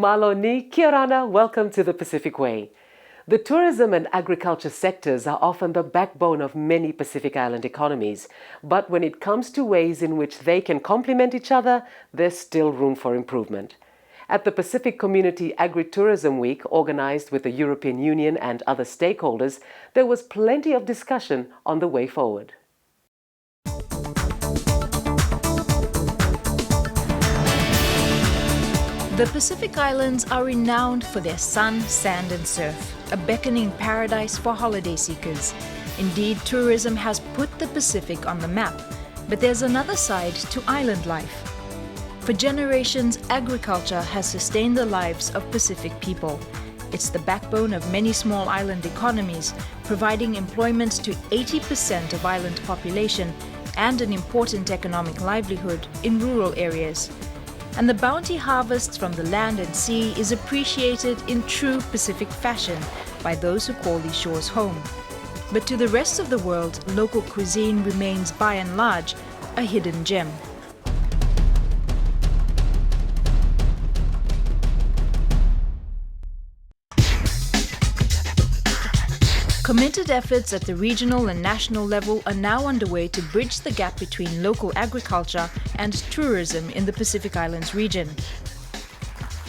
Maloni, kia ora, welcome to the Pacific Way. The tourism and agriculture sectors are often the backbone of many Pacific Island economies, but when it comes to ways in which they can complement each other, there's still room for improvement. At the Pacific Community Agri-Tourism Week, organized with the European Union and other stakeholders, there was plenty of discussion on the way forward. The Pacific Islands are renowned for their sun, sand and surf, a beckoning paradise for holiday seekers. Indeed, tourism has put the Pacific on the map, but there's another side to island life. For generations, agriculture has sustained the lives of Pacific people. It's the backbone of many small island economies, providing employment to 80% of island population and an important economic livelihood in rural areas. And the bounty harvests from the land and sea is appreciated in true Pacific fashion by those who call these shores home. But to the rest of the world, local cuisine remains by and large a hidden gem. Committed efforts at the regional and national level are now underway to bridge the gap between local agriculture and tourism in the Pacific Islands region.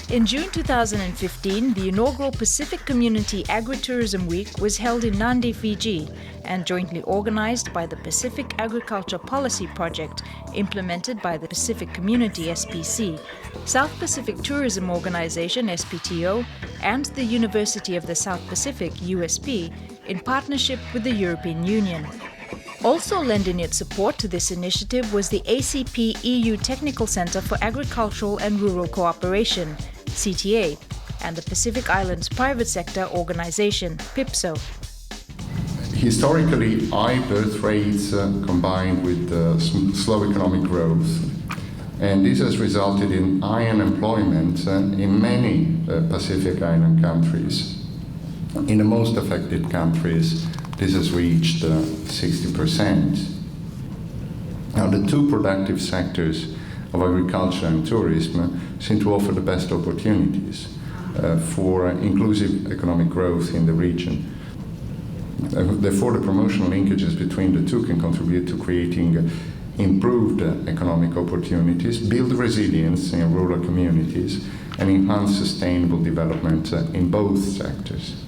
In June 2015, the inaugural Pacific Community Agri-Tourism Week was held in Nadi, Fiji, and jointly organized by the Pacific Agriculture Policy Project, implemented by the Pacific Community SPC, South Pacific Tourism Organization SPTO, and the University of the South Pacific USP, in partnership with the European Union. Also lending its support to this initiative was the ACP EU Technical Centre for Agricultural and Rural Cooperation, CTA, and the Pacific Islands Private Sector Organization, PIPSO. Historically, high birth rates combined with slow economic growth, and this has resulted in high unemployment in many Pacific Island countries. In the most affected countries, this has reached 60%. Now, the two productive sectors of agriculture and tourism seem to offer the best opportunities for inclusive economic growth in the region. Therefore, the promotional linkages between the two can contribute to creating improved economic opportunities, build resilience in rural communities, and enhance sustainable development in both sectors.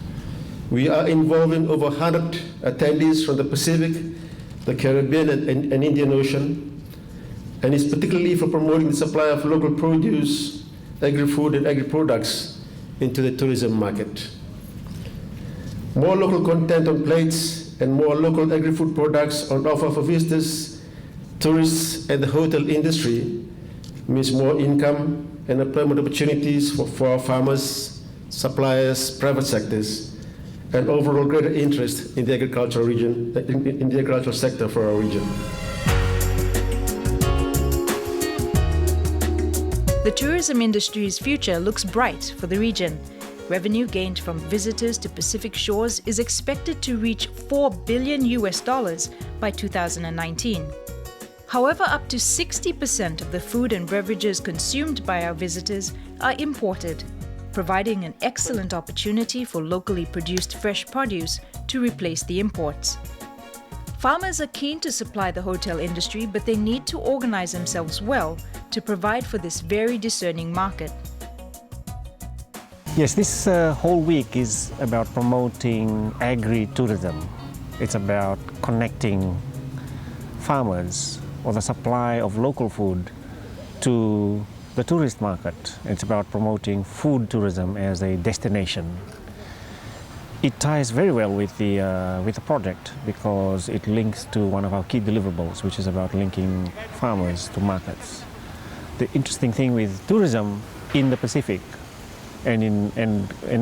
We are involving over 100 attendees from the Pacific, the Caribbean, and Indian Ocean, and is particularly for promoting the supply of local produce, agri-food, and agri-products into the tourism market. More local content on plates and more local agri-food products on offer for visitors, tourists, and the hotel industry means more income and employment opportunities for our farmers, suppliers, private sectors, and overall greater interest in the agricultural region, in the agricultural sector for our region. The tourism industry's future looks bright for the region. Revenue gained from visitors to Pacific shores is expected to reach $4 billion by 2019. However, up to 60% of the food and beverages consumed by our visitors are imported, providing an excellent opportunity for locally produced fresh produce to replace the imports. Farmers are keen to supply the hotel industry, but they need to organize themselves well to provide for this very discerning market. Yes, this whole week is about promoting agri-tourism. It's about connecting farmers or the supply of local food to the tourist market. It's about promoting food tourism as a destination. It ties very well with the project because it links to one of our key deliverables, which is about linking farmers to markets. The interesting thing with tourism in the Pacific and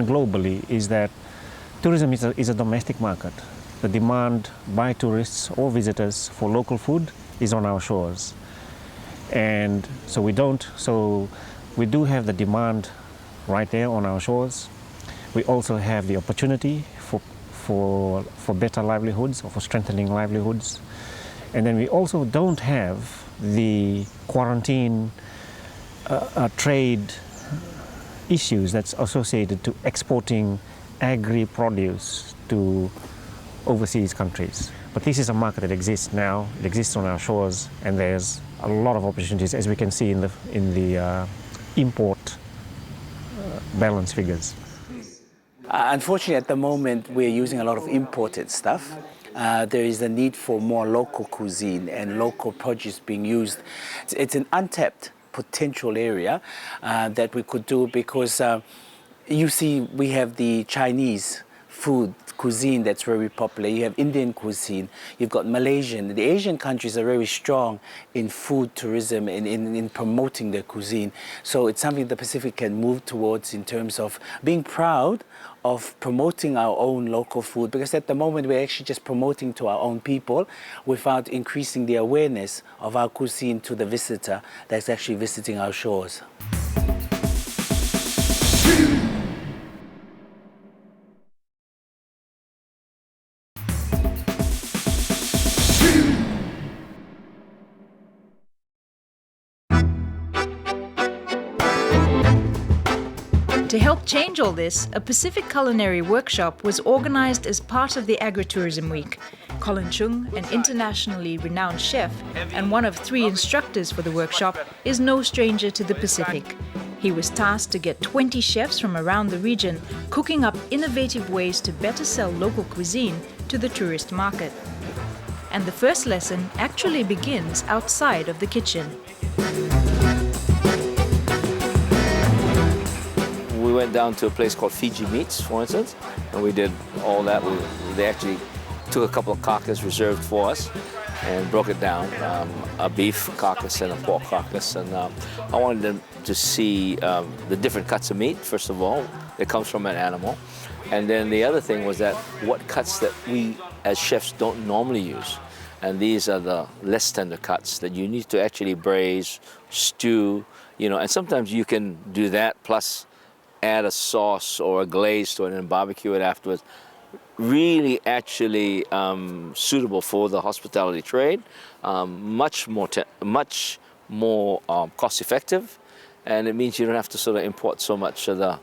globally is that tourism is a domestic market. The demand by tourists or visitors for local food is on our shores. And so we do have the demand right there on our shores. We also have the opportunity for better livelihoods or for strengthening livelihoods. And then we also don't have the quarantine trade issues that's associated to exporting agri-produce to overseas countries. But this is a market that exists now, it exists on our shores, and there's a lot of opportunities, as we can see in the import balance figures. Unfortunately, at the moment, we're using a lot of imported stuff. There is a need for more local cuisine and local produce being used. It's an untapped potential area that we could do, because you see, we have the Chinese food cuisine that's very popular. You have Indian cuisine, you've got Malaysian. The Asian countries are very strong in food tourism and in promoting their cuisine. So it's something the Pacific can move towards in terms of being proud of promoting our own local food, because at the moment we're actually just promoting to our own people without increasing the awareness of our cuisine to the visitor that's actually visiting our shores. To help change all this, a Pacific culinary workshop was organized as part of the AgriTourism Week. Colin Chung, an internationally renowned chef and one of 3 instructors for the workshop, is no stranger to the Pacific. He was tasked to get 20 chefs from around the region cooking up innovative ways to better sell local cuisine to the tourist market. And the first lesson actually begins outside of the kitchen. We went down to a place called Fiji Meats, for instance, and we did all that. They actually took a couple of carcasses reserved for us and broke it down, a beef carcass and a pork carcass. And I wanted them to see the different cuts of meat, first of all, that comes from an animal. And then the other thing was that what cuts that we as chefs don't normally use. And these are the less tender cuts that you need to actually braise, stew, and sometimes you can do that plus add a sauce or a glaze to it and barbecue it afterwards. Really actually suitable for the hospitality trade, much more cost effective, and it means you don't have to sort of import so much of the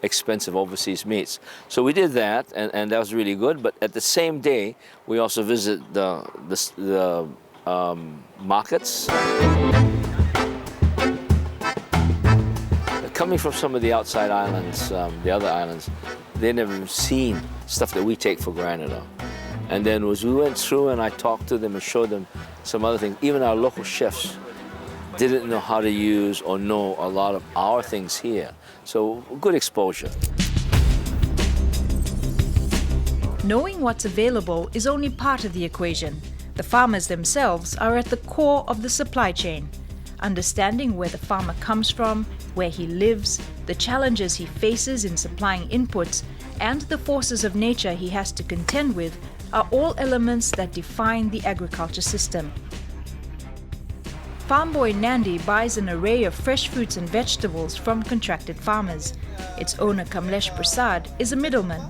expensive overseas meats. So we did that, and that was really good. But at the same day, we also visited the markets. Coming from some of the outside islands, the other islands, they never seen stuff that we take for granted of. And then as we went through and I talked to them and showed them some other things, even our local chefs didn't know how to use or know a lot of our things here. So good exposure. Knowing what's available is only part of the equation. The farmers themselves are at the core of the supply chain. Understanding where the farmer comes from, where he lives, the challenges he faces in supplying inputs, and the forces of nature he has to contend with are all elements that define the agriculture system. Farm boy Nandi buys an array of fresh fruits and vegetables from contracted farmers. Its owner Kamlesh Prasad is a middleman.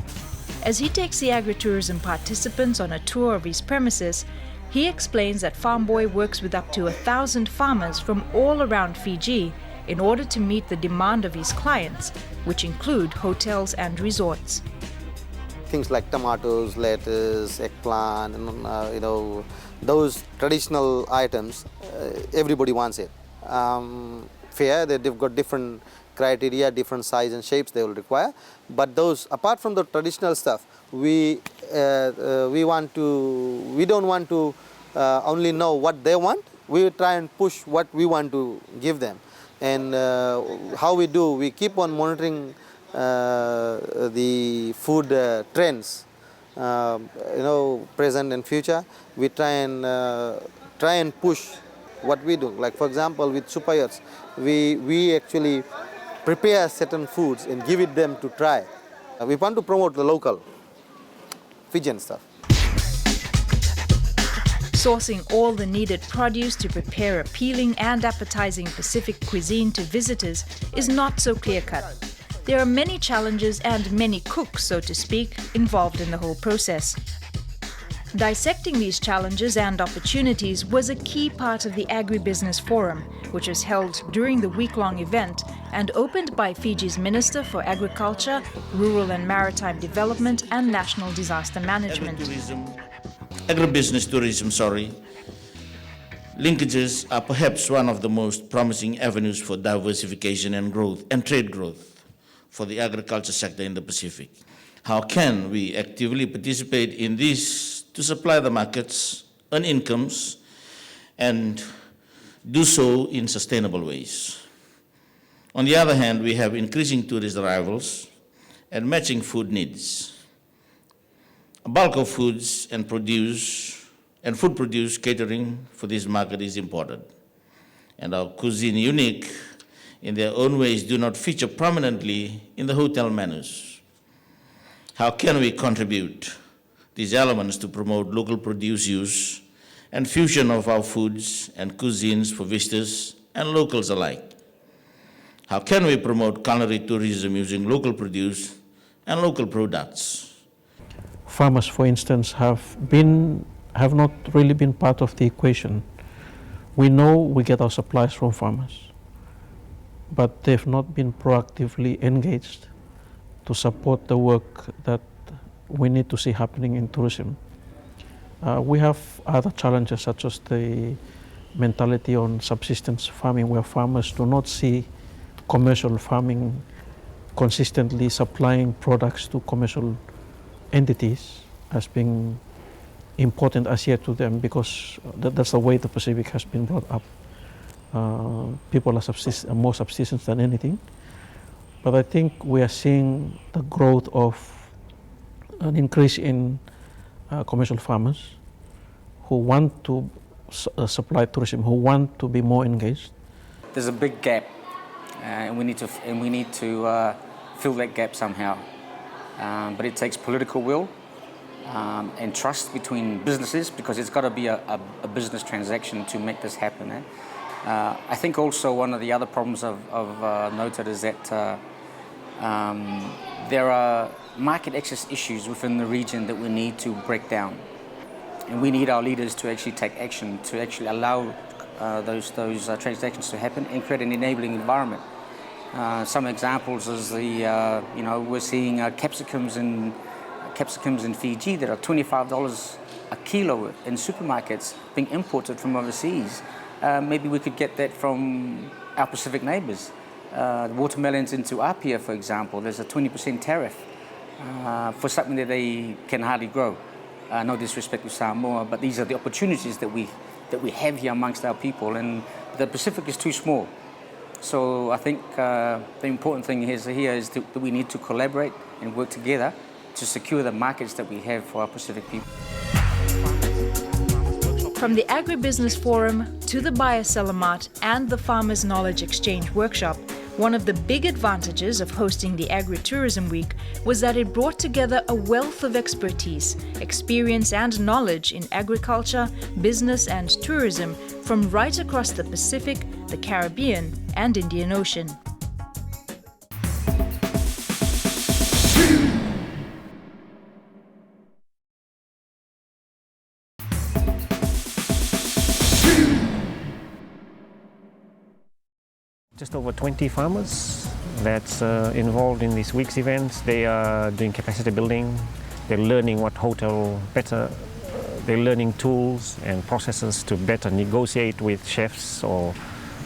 As he takes the agritourism participants on a tour of his premises, he explains that Farm Boy works with up to 1,000 farmers from all around Fiji in order to meet the demand of his clients, which include hotels and resorts. Things like tomatoes, lettuce, eggplant, those traditional items, everybody wants it. Fair, they've got different criteria, different size and shapes they will require. But those, apart from the traditional stuff, we don't want to only know what they want. We try and push what we want to give them. And how we do, we keep on monitoring the food trends, present and future. We try and push what we do. Like for example, with supayats, we actually prepare certain foods and give it them to try. We want to promote the local Fijian stuff. Sourcing all the needed produce to prepare appealing and appetizing Pacific cuisine to visitors is not so clear-cut. There are many challenges and many cooks, so to speak, involved in the whole process. Dissecting these challenges and opportunities was a key part of the Agribusiness Forum, which was held during the week-long event and opened by Fiji's Minister for Agriculture, Rural and Maritime Development and National Disaster Management. Agribusiness tourism, linkages are perhaps one of the most promising avenues for diversification and growth and trade growth for the agriculture sector in the Pacific. How can we actively participate in this to supply the markets, earn incomes, and do so in sustainable ways? On the other hand, we have increasing tourist arrivals and matching food needs. A bulk of foods and food produce catering for this market is imported. And our cuisine, unique in their own ways, do not feature prominently in the hotel menus. How can we contribute these elements to promote local produce use and fusion of our foods and cuisines for visitors and locals alike? How can we promote culinary tourism using local produce and local products? Farmers, for instance, have not really been part of the equation. We know we get our supplies from farmers, but they've not been proactively engaged to support the work that we need to see happening in tourism. We have other challenges such as the mentality on subsistence farming, where farmers do not see commercial farming consistently supplying products to commercial entities as being important as yet to them, because that's the way the Pacific has been brought up. People are more subsistence than anything. But I think we are seeing the growth of an increase in commercial farmers who want to supply tourism, who want to be more engaged. There's a big gap, and we need to fill that gap somehow. But it takes political will and trust between businesses, because it's got to be a business transaction to make this happen. I think also one of the other problems I've noted is that there are market access issues within the region that we need to break down. And we need our leaders to actually take action, to actually allow those transactions to happen and create an enabling environment. Some examples is we're seeing capsicums in Fiji that are $25 a kilo in supermarkets being imported from overseas. Maybe we could get that from our Pacific neighbours. Watermelons into Apia, for example, there's a 20% tariff for something that they can hardly grow. No disrespect to Samoa, but these are the opportunities that we have here amongst our people, and the Pacific is too small. So I think the important thing here is that we need to collaborate and work together to secure the markets that we have for our Pacific people. From the Agribusiness Forum to the Buyer-Seller Mart and the Farmers Knowledge Exchange Workshop, one of the big advantages of hosting the Agri-Tourism Week was that it brought together a wealth of expertise, experience and knowledge in agriculture, business and tourism from right across the Pacific, the Caribbean and Indian Ocean. Just over 20 farmers that's involved in this week's events. They are doing capacity building. They're learning what hotel better. They're learning tools and processes to better negotiate with chefs or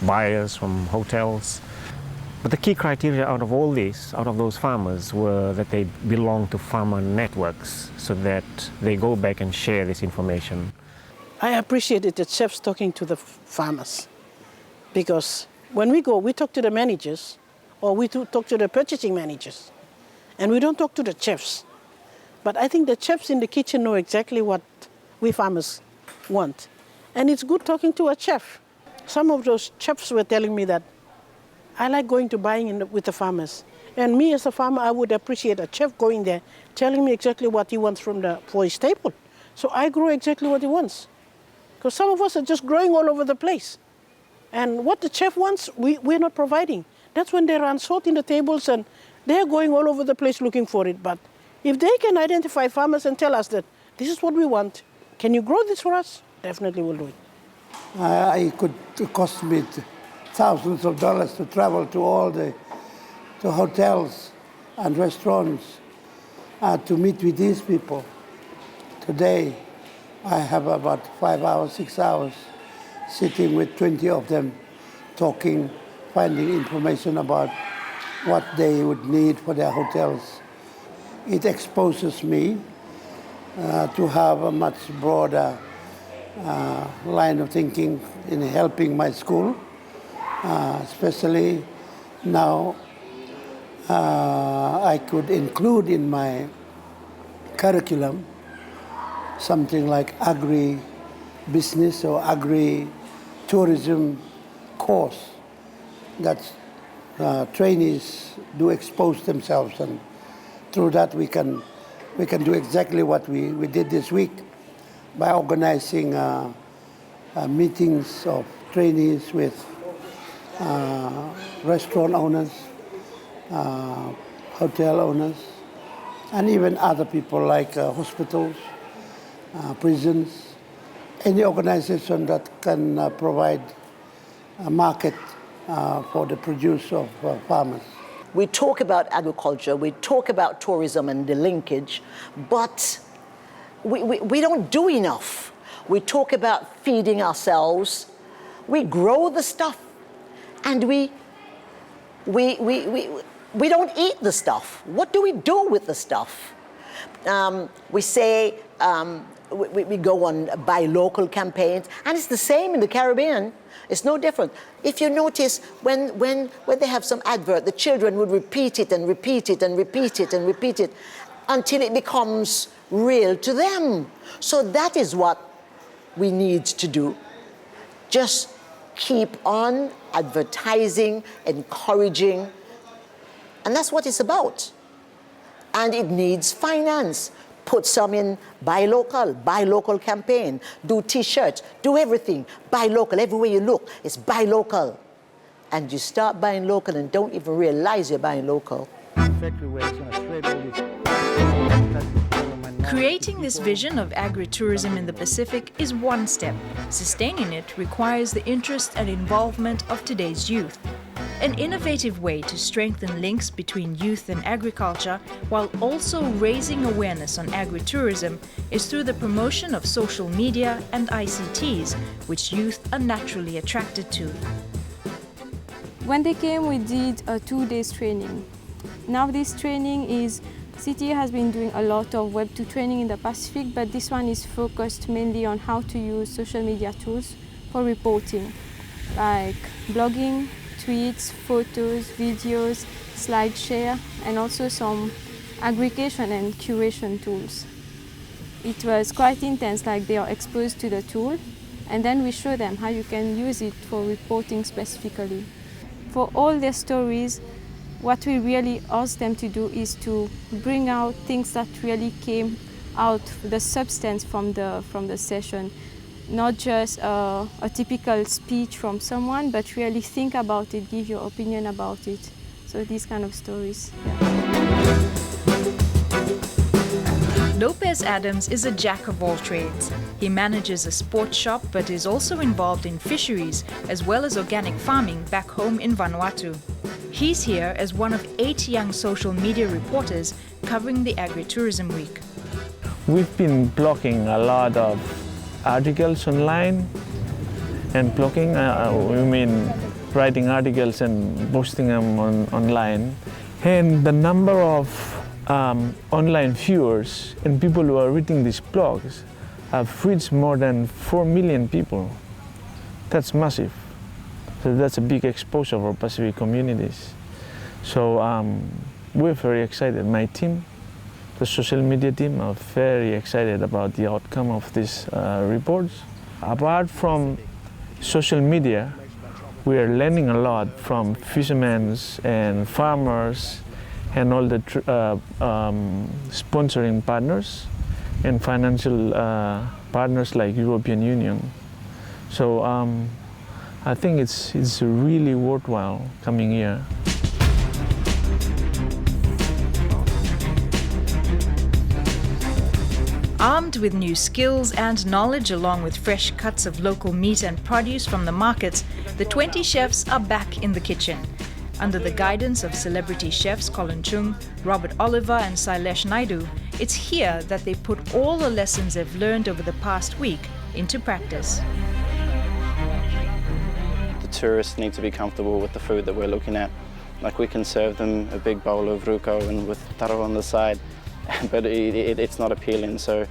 buyers from hotels. But the key criteria out of all this, out of those farmers, were that they belong to farmer networks, so that they go back and share this information. I appreciated the chefs talking to the farmers, because when we go, we talk to the managers, or we talk to the purchasing managers, and we don't talk to the chefs. But I think the chefs in the kitchen know exactly what we farmers want. And it's good talking to a chef. Some of those chefs were telling me that I like going to buying with the farmers. And me as a farmer, I would appreciate a chef going there, telling me exactly what he wants for his table. So I grow exactly what he wants. Because some of us are just growing all over the place. And what the chef wants, we're not providing. That's when they run salt in the tables and they're going all over the place looking for it. But if they can identify farmers and tell us that this is what we want, Can you grow this for us? Definitely we'll do it. It could cost me thousands of dollars to travel to all the hotels and restaurants to meet with these people. Today, I have about 5 hours, 6 hours sitting with 20 of them, talking, finding information about what they would need for their hotels. It exposes me to have a much broader line of thinking in helping my school, especially now I could include in my curriculum something like agri-business or agri-tourism course that trainees do expose themselves, and through that we can do exactly what we did this week by organizing meetings of trainees with restaurant owners, hotel owners, and even other people like hospitals, prisons, any organization that can provide a market for the produce of farmers. We talk about agriculture, we talk about tourism and the linkage, but we don't do enough. We talk about feeding ourselves, we grow the stuff, and we don't eat the stuff. What do we do with the stuff? We say we go on buy local campaigns, and it's the same in the Caribbean. It's no different. If you notice, when they have some advert, the children would repeat it and repeat it and repeat it and repeat it until it becomes real to them. So that is what we need to do. Just keep on advertising, encouraging, and that's what it's about. And it needs finance. Put some in buy local campaign, do T-shirts, do everything, buy local. Everywhere you look, it's buy local. And you start buying local and don't even realize you're buying local. Creating this vision of agri-tourism in the Pacific is one step. Sustaining it requires the interest and involvement of today's youth. An innovative way to strengthen links between youth and agriculture while also raising awareness on agri-tourism is through the promotion of social media and ICTs, which youth are naturally attracted to. When they came, we did a 2-day training. Now this training is, CTA has been doing a lot of Web2 training in the Pacific, but this one is focused mainly on how to use social media tools for reporting, like blogging, tweets, photos, videos, slide share, and also some aggregation and curation tools. It was quite intense, like they are exposed to the tool, and then we show them how you can use it for reporting specifically. For all their stories, what we really ask them to do is to bring out things that really came out, the substance from the session. Not just a typical speech from someone, but really think about it, give your opinion about it. So these kind of stories. Yeah. Lopez Adams is a jack of all trades. He manages a sports shop but is also involved in fisheries as well as organic farming back home in Vanuatu. He's here as one of 8 young social media reporters covering the Agri-Tourism Week. We've been blocking a lot of articles online, and blogging, we mean writing articles and posting them online. And the number of online viewers and people who are reading these blogs have reached more than 4 million people. That's massive. So that's a big exposure for Pacific communities. So we're very excited. My team, the social media team, are very excited about the outcome of these reports. Apart from social media, we are learning a lot from fishermen and farmers and all the sponsoring partners and financial partners like European Union. So I think it's really worthwhile coming here. Armed with new skills and knowledge along with fresh cuts of local meat and produce from the markets, the 20 chefs are back in the kitchen. Under the guidance of celebrity chefs Colin Chung, Robert Oliver and Sailesh Naidu, it's here that they put all the lessons they've learned over the past week into practice. The tourists need to be comfortable with the food that we're looking at. Like, we can serve them a big bowl of ruko and with taro on the side, but it's not appealing, so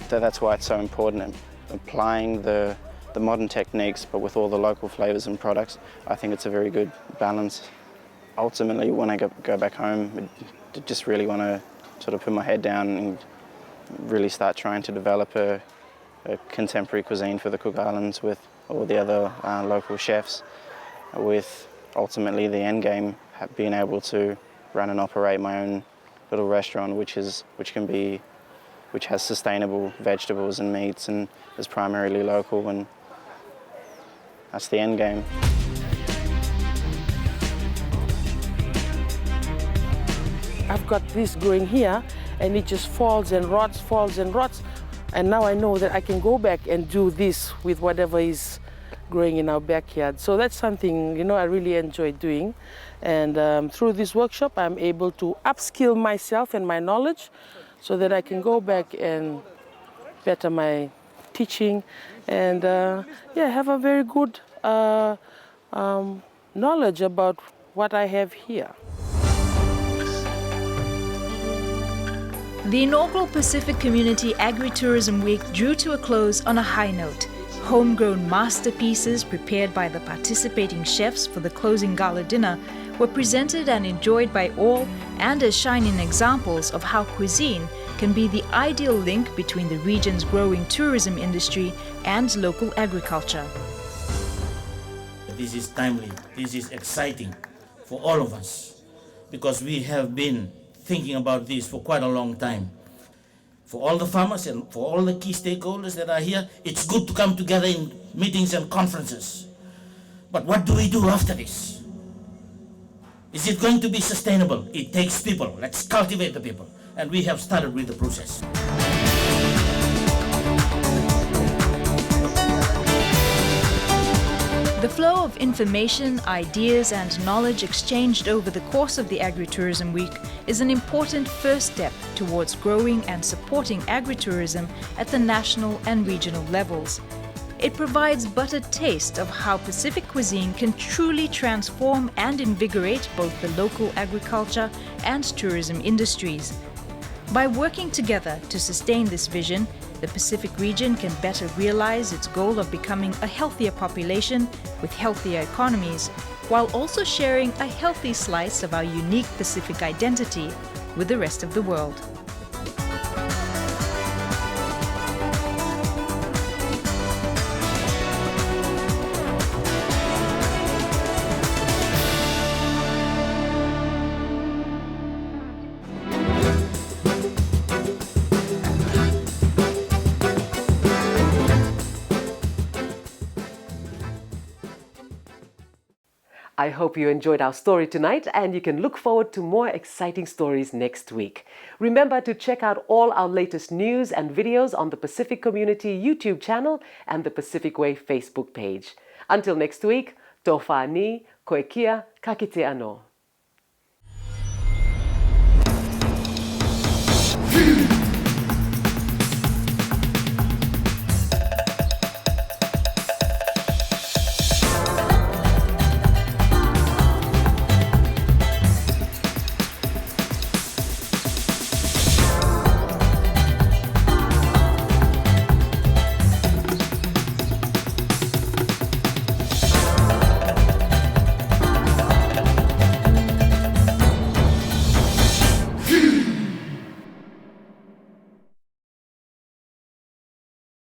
that's why it's so important. Applying the modern techniques, but with all the local flavours and products, I think it's a very good balance. Ultimately, when I go back home, I just really want to sort of put my head down and really start trying to develop a contemporary cuisine for the Cook Islands with all the other local chefs, with ultimately the end game being able to run and operate my own little restaurant, which has sustainable vegetables and meats and is primarily local, and that's the end game. I've got this growing here and it just falls and rots, and now I know that I can go back and do this with whatever is growing in our backyard. So that's something, you know, I really enjoy doing. And through this workshop, I'm able to upskill myself and my knowledge so that I can go back and better my teaching and have a very good knowledge about what I have here. The inaugural Pacific Community Agri-Tourism Week drew to a close on a high note. Homegrown masterpieces prepared by the participating chefs for the closing gala dinner were presented and enjoyed by all, and as shining examples of how cuisine can be the ideal link between the region's growing tourism industry and local agriculture. This is timely, this is exciting for all of us, because we have been thinking about this for quite a long time. For all the farmers and for all the key stakeholders that are here, it's good to come together in meetings and conferences. But what do we do after this? Is it going to be sustainable? It takes people. Let's cultivate the people. And we have started with the process. The flow of information, ideas and knowledge exchanged over the course of the Agri-Tourism Week is an important first step towards growing and supporting agri-tourism at the national and regional levels. It provides but a taste of how Pacific cuisine can truly transform and invigorate both the local agriculture and tourism industries. By working together to sustain this vision, the Pacific region can better realize its goal of becoming a healthier population with healthier economies, while also sharing a healthy slice of our unique Pacific identity with the rest of the world. I hope you enjoyed our story tonight, and you can look forward to more exciting stories next week. Remember to check out all our latest news and videos on the Pacific Community YouTube channel and the Pacific Way Facebook page. Until next week, tofa ni, koekia, kakite ano.